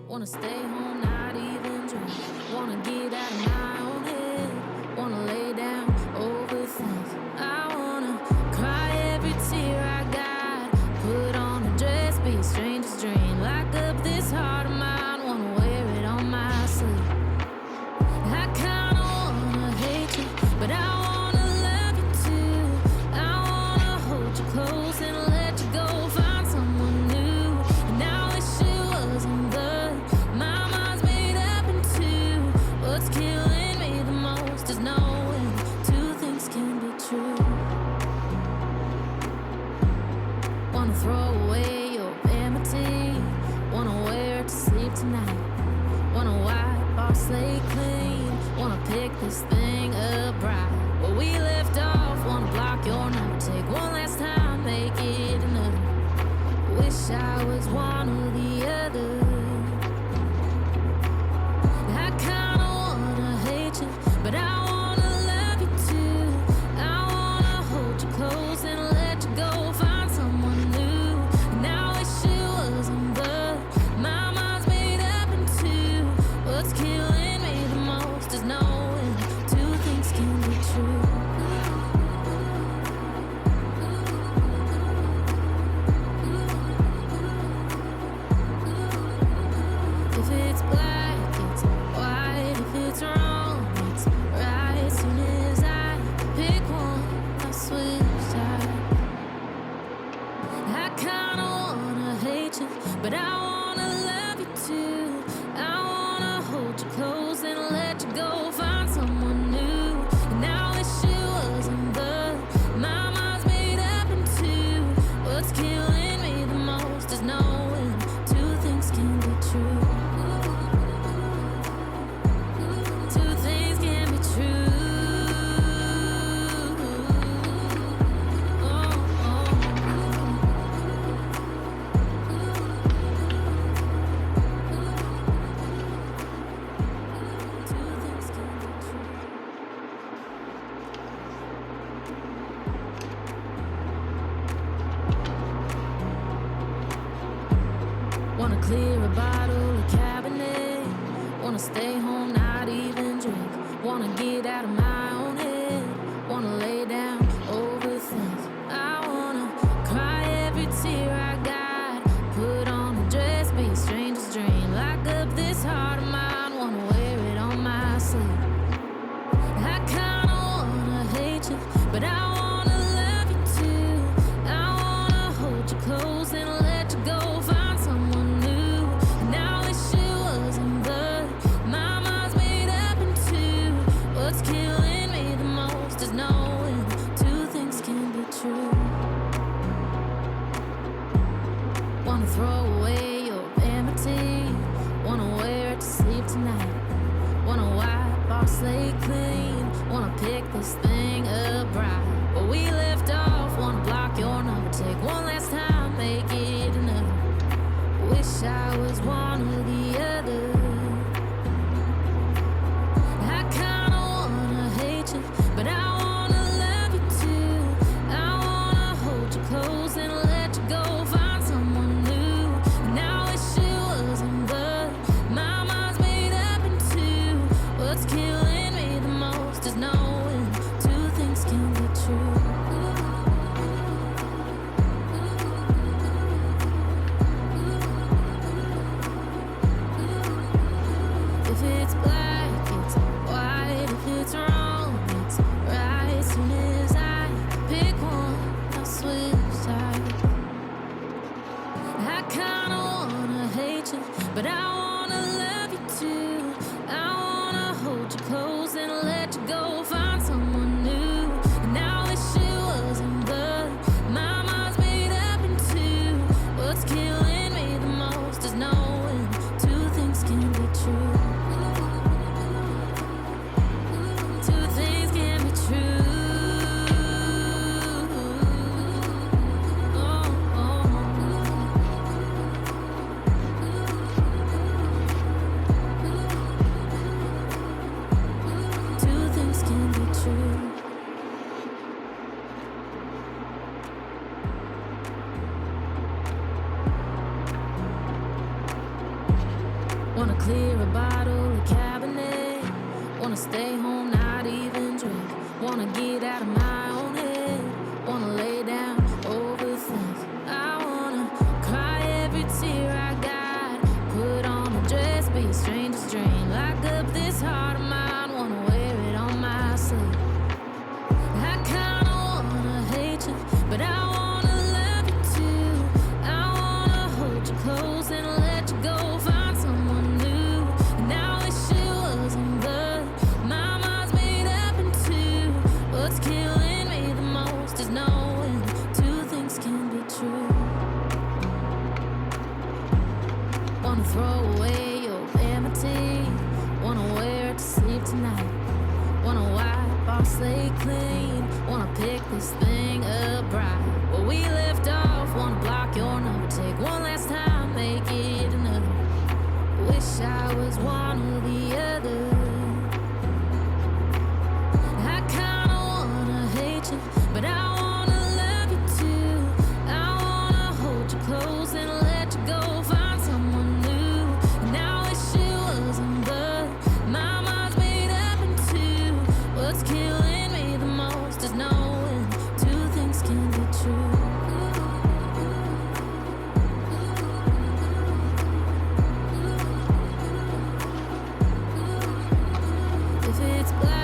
Wanna stay home, not even drink. Wanna get out of my own head. Wanna lay down, overthink. I wanna cry every tear I got. Put on a dress, be a stranger's dream. Lock up this heart of mine, wanna wear it on my sleeve. I kinda wanna hate you, but I wanna love you too. I wanna hold you close and let you go. Find someone new, and I wish it wasn't good. My mind's made up in two. What's killing me the most is knowing two things can be true. Wanna throw away your vanity. Wanna wear it to sleep tonight. Wanna wipe our slate clean. Wanna pick this thing up right where we left off. Wanna block your number, take one last time, make it another. Wish I was one or the other. I kinda wanna hate you, but I wanna love you too. I wanna hold you close and let you go. Find someone new, and I wish it wasn't, but my mind's made up in two. What's killing me the most is knowing two things can be true. If it's black, it's white. If it's wrong, it's right. Soon as I pick one, I switch sides. I kinda wanna hate you, but I wanna love you too. I wanna hold you close and let you go. Find someone new, and I wish it wasn't, but my mind's made up in two. What's killing me the most is knowing two things can be true. Two things can be true. Oh, oh. Two things can be true. Wanna clear a bottle of Cabernet. Wanna stay home, not even drink. Wanna get out of my own head. Wanna lay down, overthink. I wanna cry every tear I got. Put on a dress, be a stranger's dream. Lock up this heart of mine, wanna wear it on my sleeve. I kinda wanna hate you, but I wanna love you too. I wanna hold you close and let you go. Find someone new, and I wish it wasn't, but my mind's made up in two. What's killing me the most is knowing two things can be true. Wanna throw away your vanity. Wanna wear it to sleep tonight. Wanna wipe our slate clean. Wanna pick this thing up right where we left off. Wanna block your number, take one last time, make it another. Wish I was one or the other. I kinda wanna hate you, but I wanna love you too. I wanna hold you close and let you go. Find someone new, and I wish it wasn't, but my mind's made up in two. What's killing me the most is knowing two things can be true. If it's black, it's white. If it's wrong, it's right. Soon as I pick one, I switch sides. I kinda wanna hate you, but I wanna love you too. I wanna hold you close and let you go. Find someone new, and I wish it wasn't, but my mind's made up in two. What's killing me the most is knowing two things can be true. bottle of Cabernet. Wanna stay home, not even drink. Wanna get out of my own head. Wanna lay down, overthink. I wanna cry every tear I got. Put on a dress, be a stranger's dream. Lock up this heart of mine, wanna wear it on my sleeve. I kinda wanna hate you, but I wanna love you too. I wanna hold you close and let you go, find someone new. And I wish it wasn't, but my mind's made up in two. What's killing me the most is knowing two things can be true. Wanna throw away your vanity. Wanna wear it to sleep tonight. Wanna wipe our slate clean. Wanna pick this thing up right where we left off. Wanna block your number, take one last time, make it another. Wish I was one or the other. I kinda wanna hate you, but I wanna love you too. I wanna hold you close and let you go, find someone new. And I wish it wasn't, but my mind's made up in two. What's killing me the most is knowing two things can be true. If it's black